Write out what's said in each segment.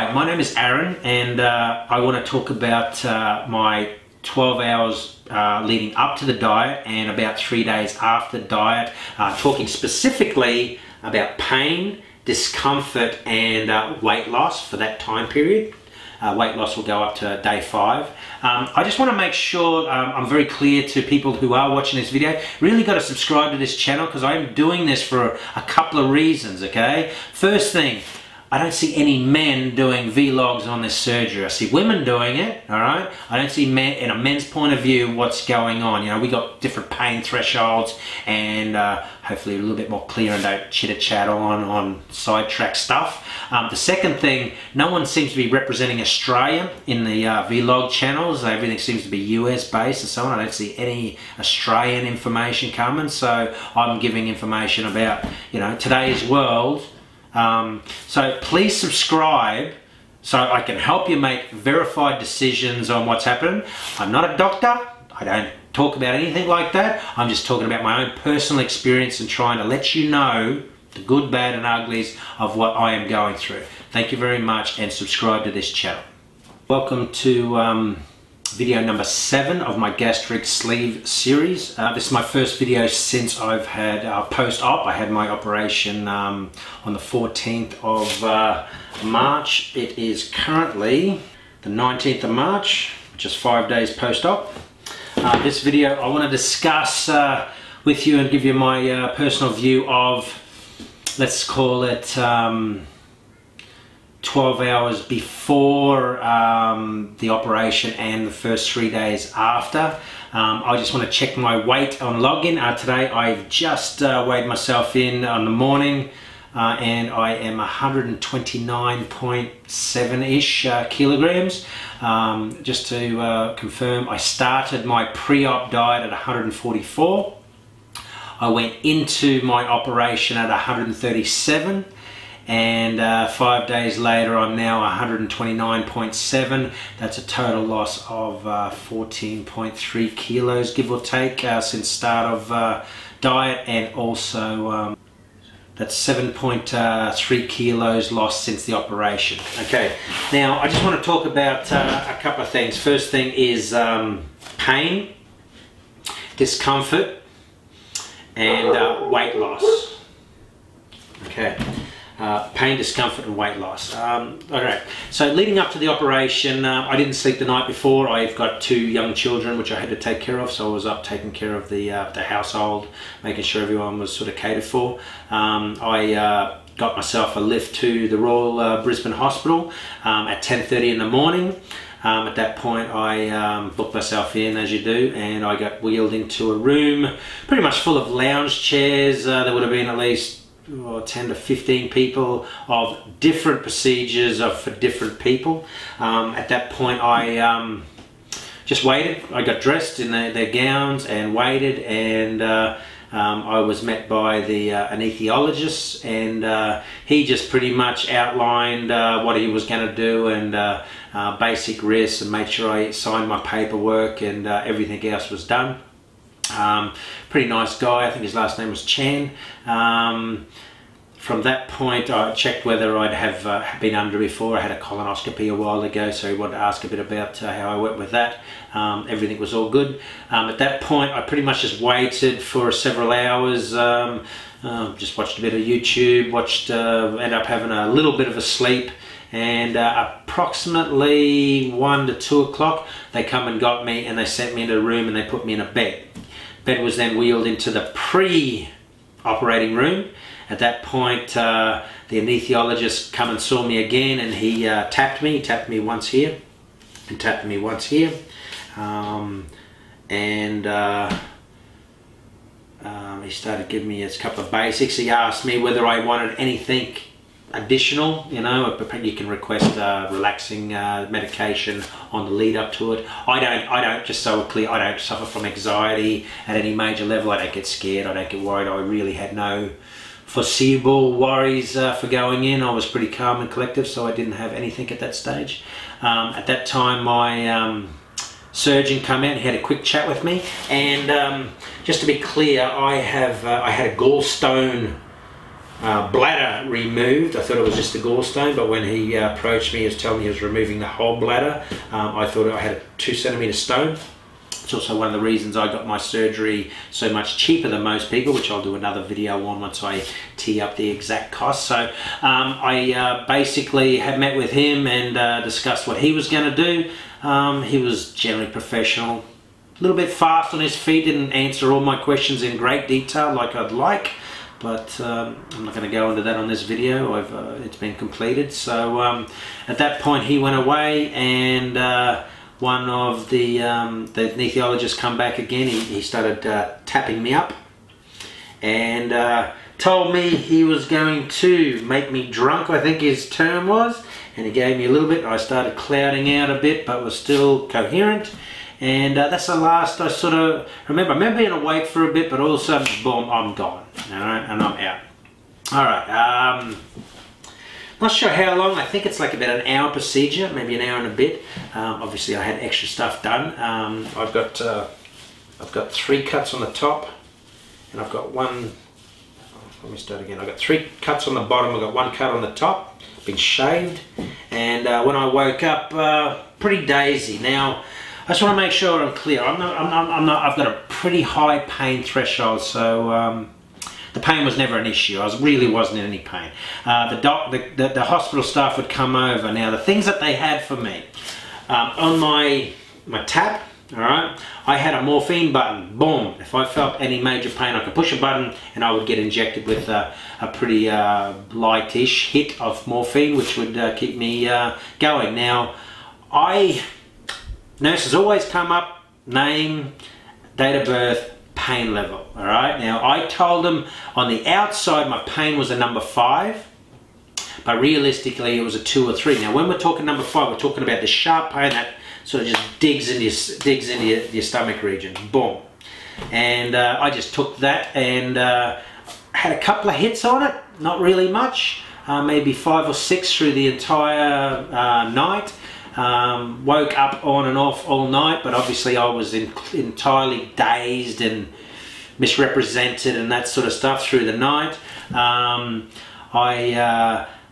Hi, my name is Aaron, and I want to talk about my 12 hours leading up to the diet and about 3 days after diet, talking specifically about pain, discomfort and weight loss for that time period. Weight loss will go up to day 5. I just want to make sure I'm very clear to people who are watching this video. Really got to subscribe to this channel because I'm doing this for a couple of reasons, okay? First thing, I don't see any men doing vlogs on this surgery. I see women doing it, all right? I don't see men, in a men's point of view, what's going on. You know, we got different pain thresholds and hopefully a little bit more clear and don't chitter-chat on sidetrack stuff. The second thing, no one seems to be representing Australia in the vlog channels. Everything seems to be US based and so on. I don't see any Australian information coming, so I'm giving information about, you know, today's world. So please subscribe so I can help you make verified decisions on what's happening. I'm not a doctor. I don't talk about anything like that. I'm just talking about my own personal experience and trying to let you know the good, bad and uglies of what I am going through. Thank you very much and subscribe to this channel. Welcome to video number 7 of my Gastric Sleeve series. This is my first video since I've had post-op. I had my operation on the 14th of March. It is currently the 19th of March, which is 5 days post-op. This video I want to discuss with you and give you my personal view of, let's call it 12 hours before the operation and the first 3 days after. I just want to check my weight on login. Today I've just weighed myself in on the morning and I am 129.7-ish kilograms. Just to confirm, I started my pre-op diet at 144. I went into my operation at 137. And 5 days later I'm now 129.7. That's a total loss of 14.3 kilos, give or take, since start of diet, and also that's 7.3 kilos lost since the operation. Okay, now I just want to talk about a couple of things. First thing is pain, discomfort and weight loss. Okay. Pain, discomfort and weight loss. Alright, so leading up to the operation, I didn't sleep the night before. I've got 2 young children which I had to take care of, so I was up taking care of the household, making sure everyone was sort of catered for. I got myself a lift to the Royal Brisbane Hospital at 10:30 in the morning. At that point I booked myself in, as you do, and I got wheeled into a room pretty much full of lounge chairs. There would have been at least 10 to 15 people of different procedures for different people. At that point I just waited. I got dressed in their gowns and waited, and I was met by the anesthesiologist, and he just pretty much outlined what he was going to do and basic risks, and made sure I signed my paperwork and everything else was done. Pretty nice guy. I think his last name was Chan. From that point I checked whether I'd have been under before. I had a colonoscopy a while ago, so he wanted to ask a bit about how I went with that. Everything was all good. At that point I pretty much just waited for several hours. Just watched a bit of YouTube, ended up having a little bit of a sleep, and approximately 1 to 2 o'clock they come and got me, and they sent me into a room and they put me in a bed. Bed was then wheeled into the pre-operating room. At that point the anesthesiologist come and saw me again, and he tapped me once here and tapped me once here, he started giving me a couple of basics. He asked me whether I wanted anything additional. You know, you can request relaxing medication on the lead up to it. I don't, just so we're clear, I don't suffer from anxiety at any major level. I don't get scared, I don't get worried. I really had no foreseeable worries for going in. I was pretty calm and collective, so I didn't have anything at that stage. At that time my surgeon came out and had a quick chat with me, and just to be clear, I had a gallstone bladder removed. I thought it was just a gallstone, but when he approached me, he was telling me he was removing the whole bladder. I thought I had a 2 centimeter stone. It's also one of the reasons I got my surgery so much cheaper than most people, which I'll do another video on once I tee up the exact cost. So I basically had met with him and discussed what he was going to do. He was generally professional, a little bit fast on his feet, didn't answer all my questions in great detail like I'd like, but I'm not going to go into that on this video. It's been completed. So at that point he went away, and one of the anesthesiologists come back again. He started tapping me up and told me he was going to make me drunk, I think his term was, and he gave me a little bit. I started clouding out a bit, but was still coherent, and that's the last I sort of remember. I remember being awake for a bit, but all of a sudden, boom, I'm gone, all right, and I'm out. All right. Not sure how long. I think it's like about an hour procedure, maybe an hour and a bit. Obviously I had extra stuff done. I've got 3 cuts on the top, and I've got one, let me start again. I've got 3 cuts on the bottom, I've got 1 cut on the top, been shaved, and when I woke up, pretty daisy. Now, I just want to make sure I'm clear. I've got a pretty high pain threshold, so the pain was never an issue. I really wasn't in any pain. The hospital staff would come over. Now, the things that they had for me, on my tap, all right, I had a morphine button. Boom. If I felt any major pain, I could push a button and I would get injected with a pretty lightish hit of morphine, which would keep me going. Now, nurses always come up, name, date of birth, pain level. All right. Now, I told them on the outside my pain was a number 5, but realistically it was a 2 or 3. Now, when we're talking number 5, we're talking about the sharp pain that sort of just digs into your stomach region. Boom. And I just took that and had a couple of hits on it. Not really much. Maybe 5 or 6 through the entire night. Woke up on and off all night, but obviously I was entirely dazed and misrepresented and that sort of stuff through the night. I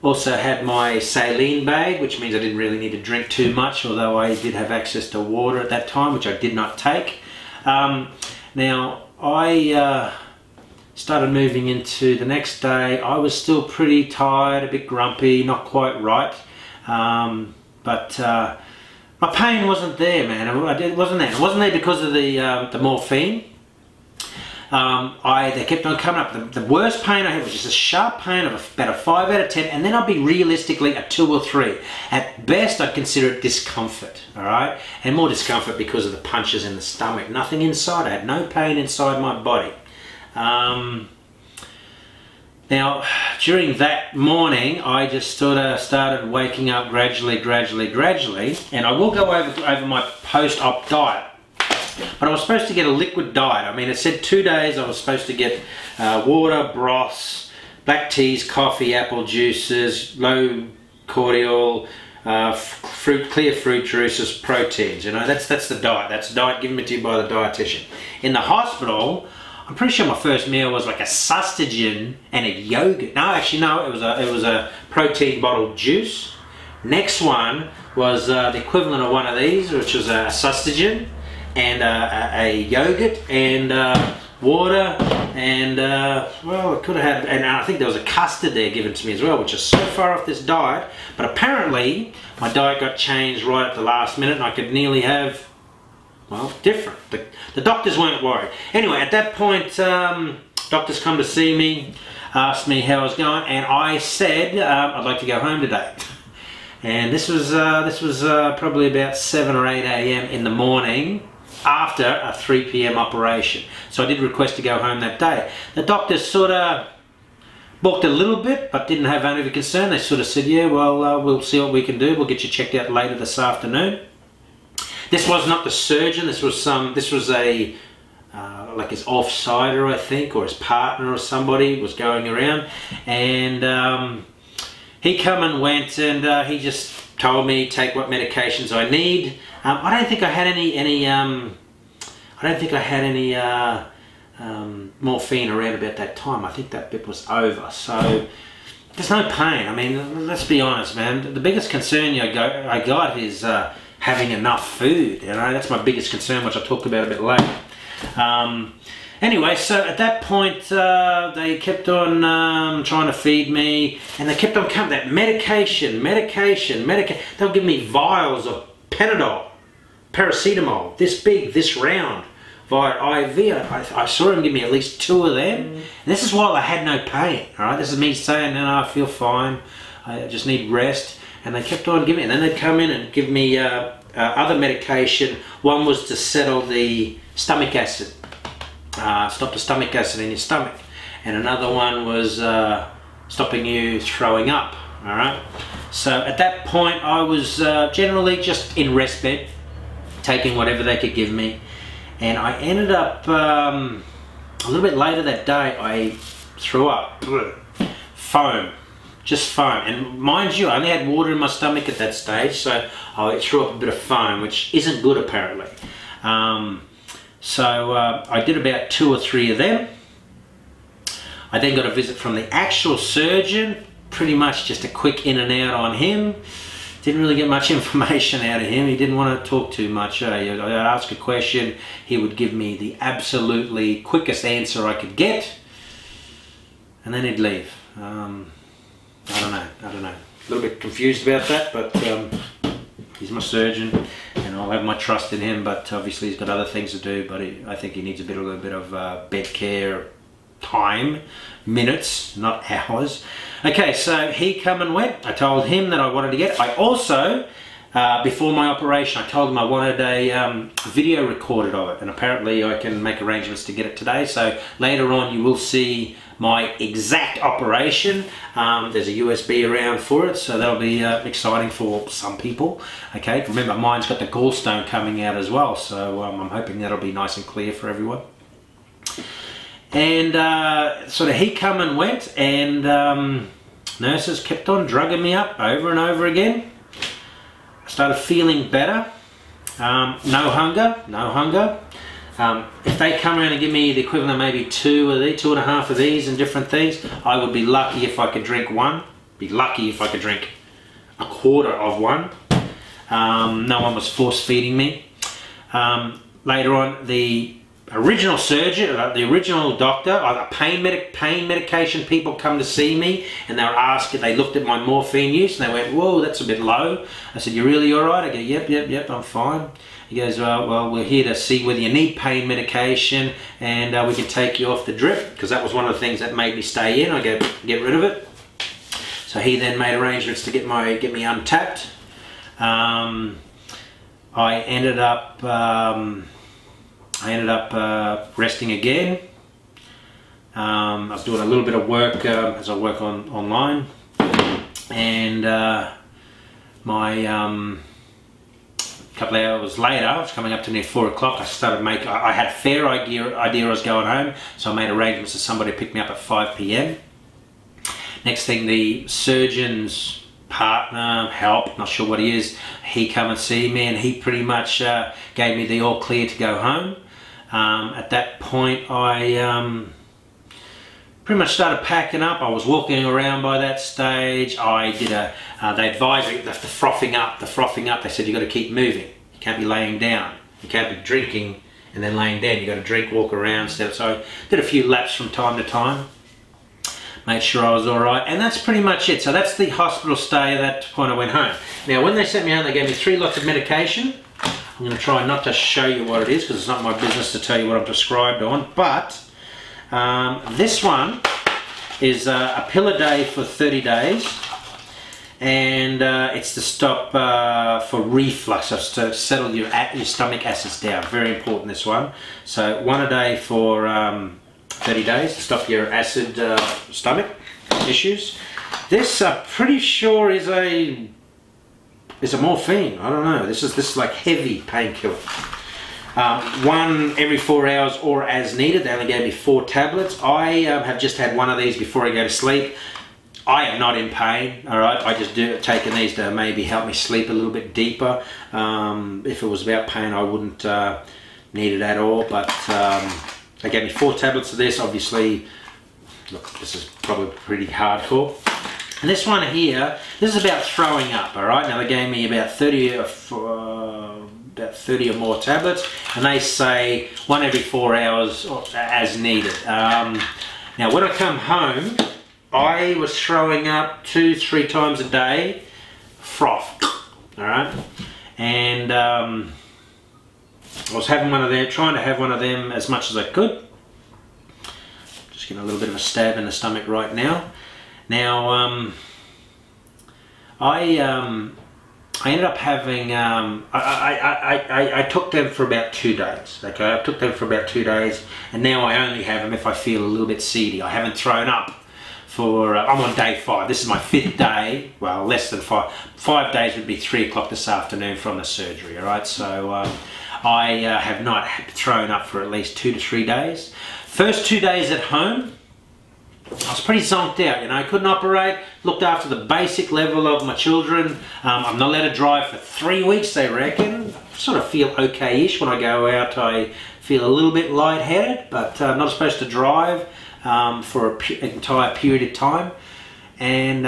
also had my saline bag, which means I didn't really need to drink too much, although I did have access to water at that time, which I did not take. Now, I started moving into the next day. I was still pretty tired, a bit grumpy, not quite right. But my pain wasn't there, man. It wasn't there. It wasn't there because of the morphine. They kept on coming up. The worst pain I had was just a sharp pain of about a 5 out of 10, and then I'd be realistically a 2 or 3. At best, I'd consider it discomfort, all right? And more discomfort because of the punches in the stomach. Nothing inside. I had no pain inside my body. Now, during that morning, I just sort of started waking up gradually, and I will go over my post-op diet. But I was supposed to get a liquid diet. I mean, it said 2 days I was supposed to get water, broths, black teas, coffee, apple juices, low cordial, clear fruit juices, proteins. You know, that's the diet. That's the diet given to you by the dietitian. In the hospital, I'm pretty sure my first meal was like a sustagen and a yogurt. No, actually, no, it was a protein bottled juice. Next one was the equivalent of one of these, which was a sustagen and a yogurt and water, and well, it could have had, and I think there was a custard there given to me as well, which is so far off this diet. But apparently my diet got changed right at the last minute, and I could nearly have, well, different. The doctors weren't worried. Anyway, at that point, doctors come to see me, asked me how I was going, and I said I'd like to go home today. And this was probably about 7 or 8 a.m. in the morning after a 3 p.m. operation. So I did request to go home that day. The doctors sort of balked a little bit, but didn't have any concern. They sort of said, yeah, well, we'll see what we can do. We'll get you checked out later this afternoon. This was not the surgeon. This was a like his offsider, I think, or his partner or somebody was going around, and he come and went, and he just told me take what medications I need. I don't think I had any morphine around about that time. I think that bit was over, so there's no pain. I mean, let's be honest, man. The biggest concern I got is having enough food. You know, that's my biggest concern, which I'll talk about a bit later. Anyway, so at that point, they kept on trying to feed me, and they kept on coming, that medication. They'll give me vials of Panadol, paracetamol, this big, this round, via IV. I saw them give me at least 2 of them. And this is while I had no pain, all right? This is me saying, no, I feel fine, I just need rest. And they kept on giving me, and then they'd come in and give me other medication. One was to settle the stomach acid. Stop the stomach acid in your stomach, and another one was stopping you throwing up. All right, so at that point I was generally just in rest bed, taking whatever they could give me, and I ended up a little bit later that day I threw up foam, just foam, and mind you I only had water in my stomach at that stage, so I threw up a bit of foam, which isn't good apparently. So I did about 2 or 3 of them. I then got a visit from the actual surgeon, pretty much just a quick in and out on him. Didn't really get much information out of him. He didn't want to talk too much. I'd ask a question, he would give me the absolutely quickest answer I could get, and then he'd leave. I don't know. A little bit confused about that, but he's my surgeon, and I'll have my trust in him, but obviously he's got other things to do, but I think he needs a little bit of bed care time, minutes, not hours. Okay, so he come and went. I told him that I wanted to get. I also, before my operation, I told him I wanted a video recorded of it, and apparently I can make arrangements to get it today, so later on you will see my exact operation. There's a USB around for it, so that'll be exciting for some people. Okay, remember mine's got the gallstone coming out as well, so I'm hoping that'll be nice and clear for everyone. And sort of he come and went, and nurses kept on drugging me up over and over again. I started feeling better. No hunger. If they come around and give me the equivalent of maybe 2 of these, 2.5 of these and different things, I would be lucky if I could drink one. Be lucky if I could drink a quarter of one. No one was force feeding me. Later on, the original surgeon, the original doctor, pain medication people come to see me, and they were asking, they looked at my morphine use and they went, whoa, that's a bit low. I said, you really alright? I go, yep, I'm fine. He goes, well, we're here to see whether you need pain medication, and we can take you off the drip, because that was one of the things that made me stay in. I go, get rid of it. So he then made arrangements to get me untapped. I ended up resting again. I was doing a little bit of work as I work online, and a couple of hours later, I was coming up to near 4 o'clock, I had a fair idea I was going home, so I made arrangements for somebody to pick me up at 5 p.m. Next thing, the surgeon's partner, not sure what he is, he come and see me, and he pretty much gave me the all clear to go home. At that point, I pretty much started packing up. I was walking around by that stage. I did they advised me, the frothing up. They said, you got to keep moving. You can't be laying down. You can't be drinking and then laying down. You got to drink, walk around. So I did a few laps from time to time. Made sure I was all right, and that's pretty much it. So that's the hospital stay. At that point, I went home. Now, when they sent me home, they gave me 3 lots of medication. I'm going to try not to show you what it is, because it's not my business to tell you what I'm prescribed on. But this one is a pill a day for 30 days, and it's to stop for reflux, so to settle your stomach acids down. Very important, this one. So 1 a day for 30 days to stop your acid stomach issues. This I'm pretty sure is a morphine. I don't know. This is like heavy painkiller. 1 every 4 hours or as needed. They only gave me 4 tablets. I have just had 1 of these before I go to sleep. I am not in pain, all right. I just taking these to maybe help me sleep a little bit deeper. If it was about pain, I wouldn't need it at all. But They gave me 4 tablets of this. Obviously, look, this is probably pretty hardcore. And this one here, this is about throwing up, all right? Now they gave me about 30 or more tablets, and they say 1 every 4 hours as needed. Now when I come home, I was throwing up 2-3 times a day, froth, all right? And I was having one of them, trying to have one of them as much as I could. Just getting a little bit of a stab in the stomach right now. Now, I ended up having, I took them for about 2 days, okay? I took them for about 2 days, and now I only have them if I feel a little bit seedy. I haven't thrown up for, I'm on day 5. This is my 5th day, well, less than 5. 5 days would be 3 o'clock this afternoon from the surgery, all right? So I have not thrown up for at least 2 to 3 days. First 2 days at home, I was pretty zonked out, you know. I couldn't operate, looked after the basic level of my children. I'm not allowed to drive for 3 weeks, they reckon. I sort of feel okay-ish when I go out. I feel a little bit lightheaded, but I'm not supposed to drive for an entire period of time. And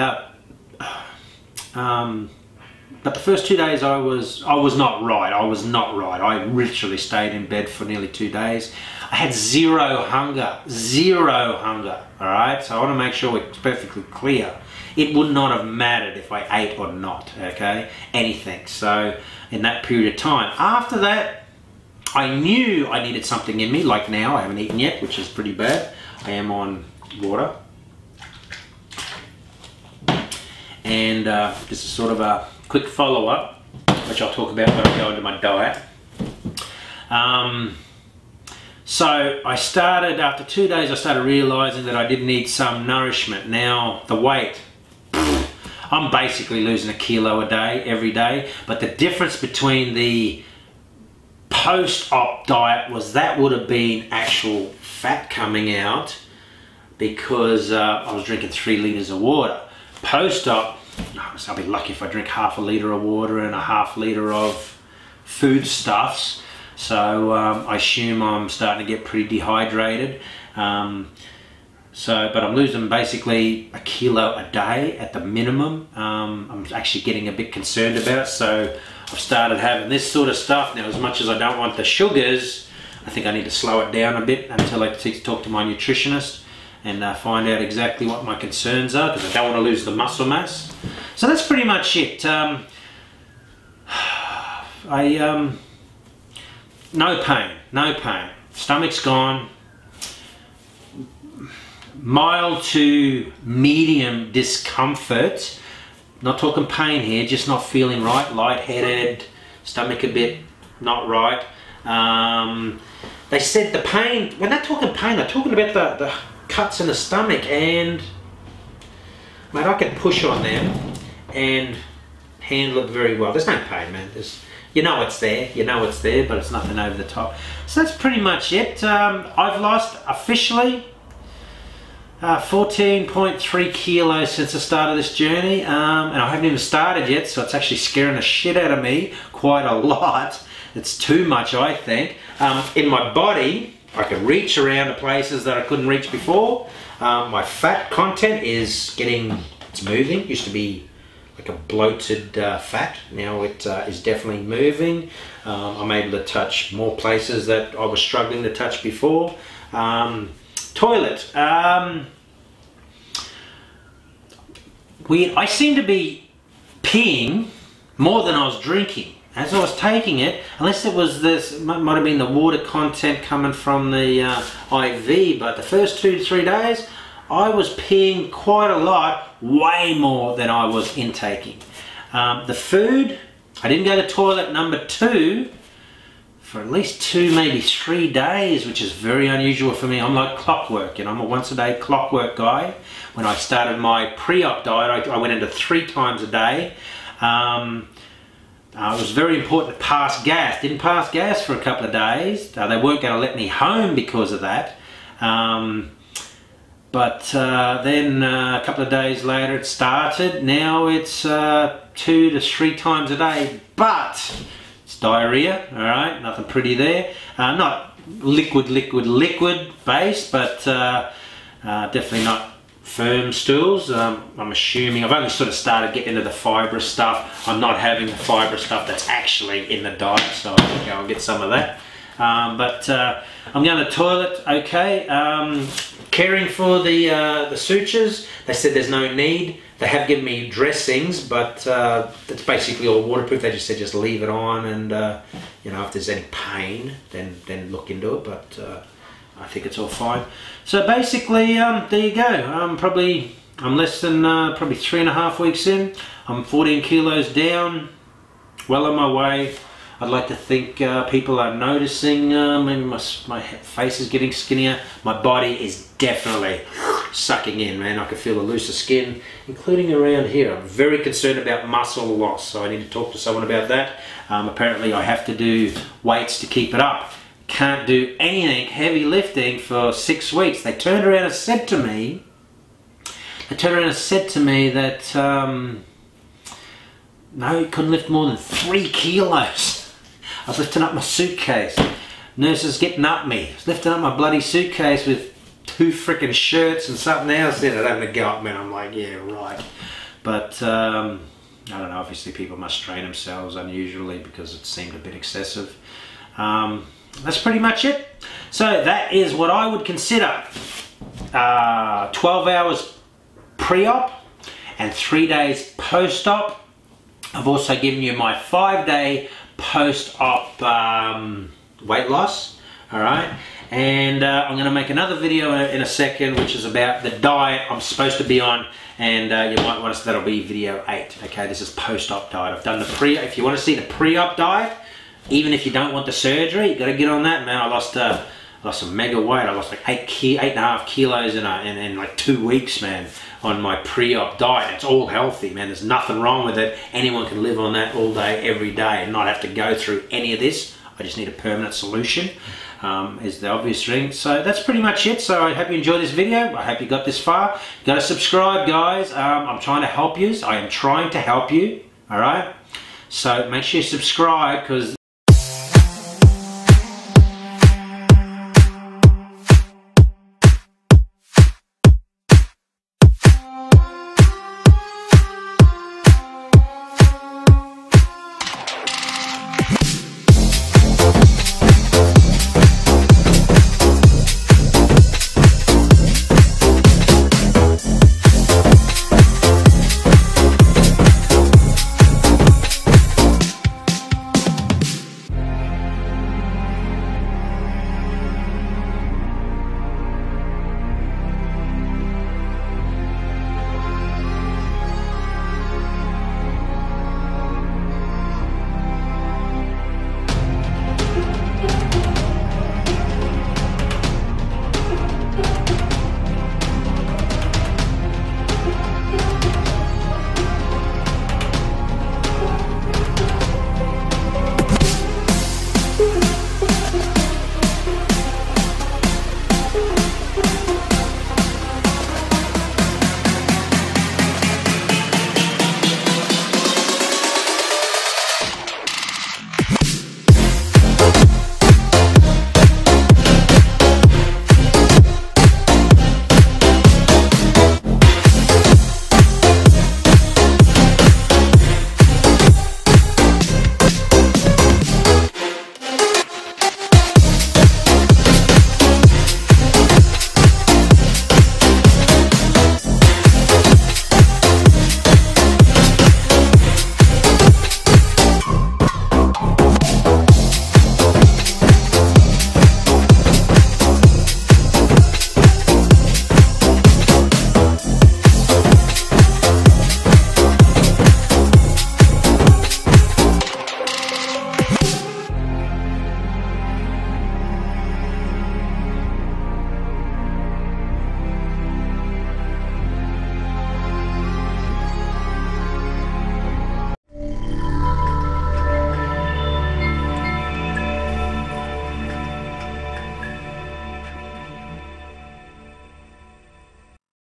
but the first 2 days I was not right. I was not right. I literally stayed in bed for nearly 2 days. I had zero hunger, all right? So I want to make sure it's perfectly clear. It would not have mattered if I ate or not, okay? Anything. So in that period of time. After that, I knew I needed something in me, like now. I haven't eaten yet, which is pretty bad. I am on water. And this is sort of a quick follow-up, which I'll talk about when I go into my diet. So I started, after 2 days, I started realizing that I did need some nourishment. Now, the weight, I'm basically losing 1 kilo a day, every day. But the difference between the post-op diet was that would have been actual fat coming out, because I was drinking 3 liters of water. Post-op, I'll be lucky if I drink half a liter of water and a half liter of foodstuffs. So I assume I'm starting to get pretty dehydrated. But I'm losing basically 1 kilo a day at the minimum. I'm actually getting a bit concerned about it. So I've started having this sort of stuff. Now, as much as I don't want the sugars, I think I need to slow it down a bit until I talk to my nutritionist and find out exactly what my concerns are, because I don't want to lose the muscle mass. So that's pretty much it. No pain. Stomach's gone. Mild to medium discomfort. Not talking pain here, just not feeling right. Lightheaded, stomach a bit not right. They said the pain, when they're talking pain, they're talking about the cuts in the stomach, and mate, I can push on them and handle it very well. There's no pain, man. You know it's there, but it's nothing over the top. So that's pretty much it. I've lost officially 14.3 kilos since the start of this journey, and I haven't even started yet, so it's actually scaring the shit out of me quite a lot. It's too much, I think. In my body, I can reach around to places that I couldn't reach before. My fat content is it's moving. Used to be like a bloated fat. Now it is definitely moving. I'm able to touch more places that I was struggling to touch before. Toilet. I seem to be peeing more than I was drinking as I was taking it, unless it was this, might have been the water content coming from the IV, but the first 2 to 3 days, I was peeing quite a lot, way more than I was intaking. The food, I didn't go to toilet number 2 for at least 2, maybe 3 days, which is very unusual for me. I'm like clockwork, you know, I'm a once a day clockwork guy. When I started my pre-op diet, I went into 3 times a day. It was very important to pass gas. Didn't pass gas for a couple of days. They weren't going to let me home because of that. But then a couple of days later it started. Now it's 2 to 3 times a day. But it's diarrhea, all right? Nothing pretty there. Not liquid base, but definitely not firm stools. I'm assuming I've only sort of started getting into the fibrous stuff. I'm not having the fibrous stuff that's actually in the diet, so I'll go and get some of that. But I'm going to toilet okay. Caring for the sutures, they said there's no need. They have given me dressings, but it's basically all waterproof. They just said just leave it on, and you know, if there's any pain, then look into it. But I think it's all fine. So basically, there you go. I'm less than probably 3.5 weeks in. I'm 14 kilos down, well on my way. I'd like to think people are noticing. Maybe my face is getting skinnier. My body is definitely sucking in, man. I can feel a looser skin, including around here. I'm very concerned about muscle loss, so I need to talk to someone about that. Apparently I have to do weights to keep it up. Can't do anything heavy lifting for 6 weeks. They turned around and said to me, that no, you couldn't lift more than 3 kilos. I was lifting up my suitcase. Nurses getting up me. I was lifting up my bloody suitcase with 2 freaking shirts and something else in it. Having to go up, man. I'm like, yeah, right. But I don't know. Obviously, people must strain themselves unusually because it seemed a bit excessive. That's pretty much it. So that is what I would consider 12 hours pre-op and 3 days post-op. I've also given you my 5-day post-op weight loss. All right, and I'm going to make another video in a second, which is about the diet I'm supposed to be on, and you might want to. That'll be video 8. Okay, this is post-op diet. I've done the pre. If you want to see the pre-op diet, even if you don't want the surgery, you got to get on that, man. I lost some mega weight. I lost like 8.5 kilos in like 2 weeks, man, on my pre-op diet. It's all healthy, man. There's nothing wrong with it. Anyone can live on that all day, every day, and not have to go through any of this. I just need a permanent solution, is the obvious thing. So that's pretty much it. So I hope you enjoyed this video. I hope you got this far. You gotta subscribe, guys. I'm trying to help you. I am trying to help you, all right? So make sure you subscribe, because